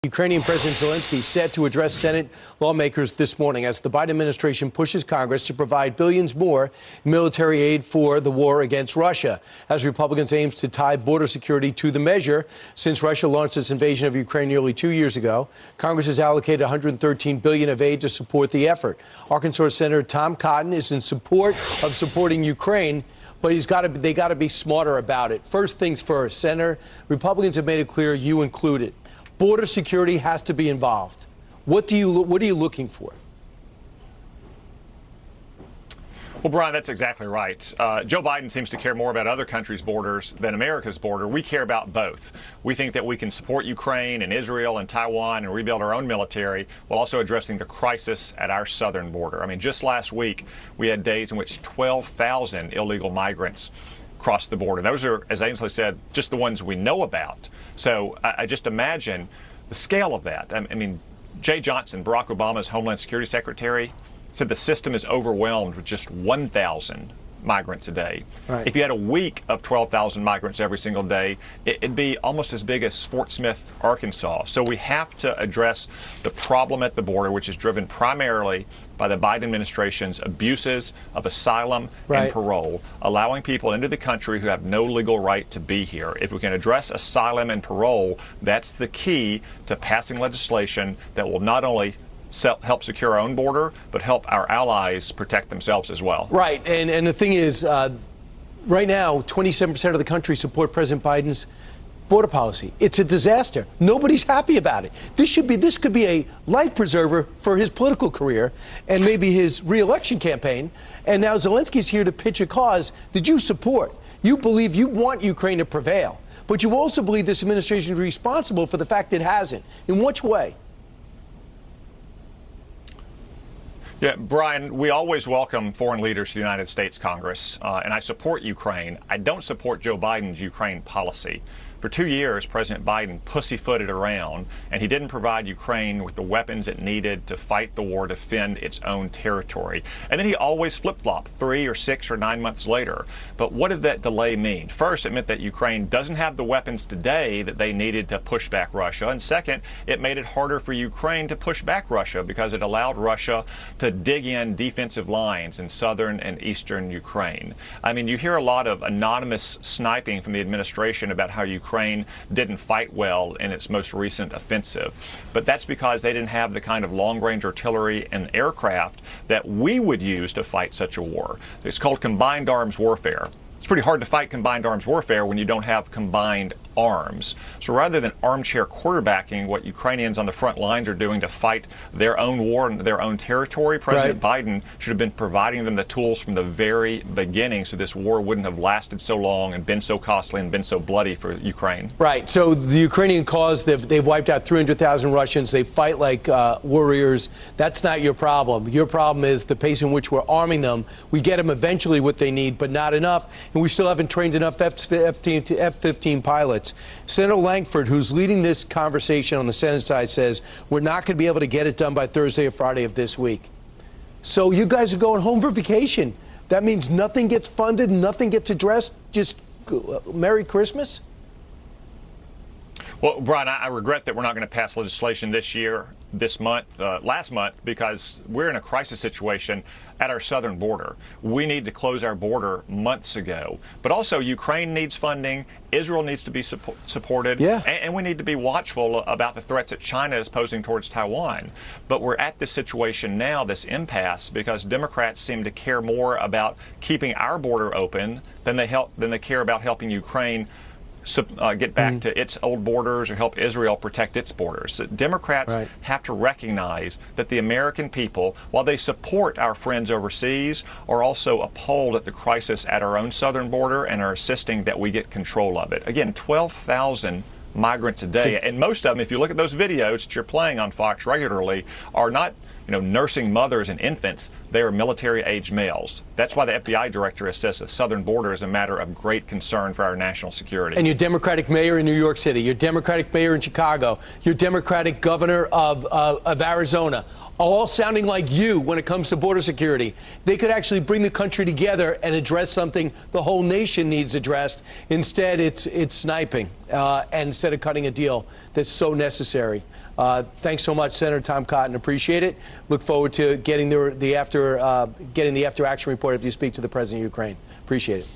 Ukrainian President Zelensky set to address Senate lawmakers this morning as the Biden administration pushes Congress to provide billions more in military aid for the war against Russia, as Republicans aims to tie border security to the measure. Since Russia launched its invasion of Ukraine nearly 2 years ago, Congress has allocated $113 billion of aid to support the effort. Arkansas Senator Tom Cotton is in support of supporting Ukraine, but they got to be smarter about it. First things first, Senator, Republicans have made it clear, you included, border security has to be involved. What are you looking for? Well, Brian, that's exactly right. Joe Biden seems to care more about other countries' borders than America's border. We care about both. We think that we can support Ukraine and Israel and Taiwan and rebuild our own military while also addressing the crisis at our southern border. I mean, just last week, we had days in which 12,000 illegal migrants crossed the border. Those are, as Ainsley said, just the ones we know about. So I just imagine the scale of that. I mean, Jay Johnson, Barack Obama's Homeland Security Secretary, said the system is overwhelmed with just 1,000 migrants a day. Right. If you had a week of 12,000 migrants every single day, it'd be almost as big as Fort Smith, Arkansas. So we have to address the problem at the border, which is driven primarily by the Biden administration's abuses of asylum and parole, allowing people into the country who have no legal right to be here. If we can address asylum and parole, that's the key to passing legislation that will not only help secure our own border, but help our allies protect themselves as well. Right. And the thing is, right now, 27% of the country support President Biden's border policy. It's a disaster. Nobody's happy about it. This could be a life preserver for his political career and maybe his re-election campaign. And now Zelensky's here to pitch a cause that you support. You believe you want Ukraine to prevail, but you also believe this administration is responsible for the fact it hasn't. In which way? Yeah, Brian, we always welcome foreign leaders to the United States Congress, and I support Ukraine. I don't support Joe Biden's Ukraine policy. For 2 years, President Biden pussyfooted around, and he didn't provide Ukraine with the weapons it needed to fight the war, defend its own territory. And then he always flip-flopped 3 or 6 or 9 months later. But what did that delay mean? First, it meant that Ukraine doesn't have the weapons today that they needed to push back Russia. And second, it made it harder for Ukraine to push back Russia because it allowed Russia to dig in defensive lines in southern and eastern Ukraine. I mean, you hear a lot of anonymous sniping from the administration about how Ukraine didn't fight well in its most recent offensive. But that's because they didn't have the kind of long-range artillery and aircraft that we would use to fight such a war. It's called combined arms warfare. It's pretty hard to fight combined arms warfare when you don't have combined arms. So rather than armchair quarterbacking what Ukrainians on the front lines are doing to fight their own war in their own territory, President Biden should have been providing them the tools from the very beginning so this war wouldn't have lasted so long and been so costly and been so bloody for Ukraine. Right. So the Ukrainian cause, they've wiped out 300,000 Russians. They fight like warriors. That's not your problem. Your problem is the pace in which we're arming them. We get them eventually what they need, but not enough. And we still haven't trained enough F-15 pilots. Senator Lankford, who's leading this conversation on the Senate side, says we're not going to be able to get it done by Thursday or Friday of this week. So you guys are going home for vacation. That means nothing gets funded, nothing gets addressed. Just Merry Christmas? Well, Brian, I regret that we're not going to pass legislation this month, last month, because we're in a crisis situation at our southern border. We need to close our border months ago. But also, Ukraine needs funding. Israel needs to be supported. Yeah. And we need to be watchful about the threats that China is posing towards Taiwan. But we're at this situation now, this impasse, because Democrats seem to care more about keeping our border open than they care about helping Ukraine get back to its old borders or help Israel protect its borders. Democrats have to recognize that the American people, while they support our friends overseas, are also appalled at the crisis at our own southern border and are insisting that we get control of it. Again, 12,000 migrants a day. And most of them, if you look at those videos that you're playing on Fox regularly, are not nursing mothers and infants. They are military-aged males. That's why the FBI director has said the southern border is a matter of great concern for our national security. And your Democratic mayor in New York City, your Democratic mayor in Chicago, your Democratic governor of Arizona, all sounding like you when it comes to border security. They could actually bring the country together and address something the whole nation needs addressed. Instead, it's sniping, and instead of cutting a deal that's so necessary. Thanks so much, Senator Tom Cotton. Appreciate it. Look forward to getting the after action report if you speak to the president of Ukraine. Appreciate it.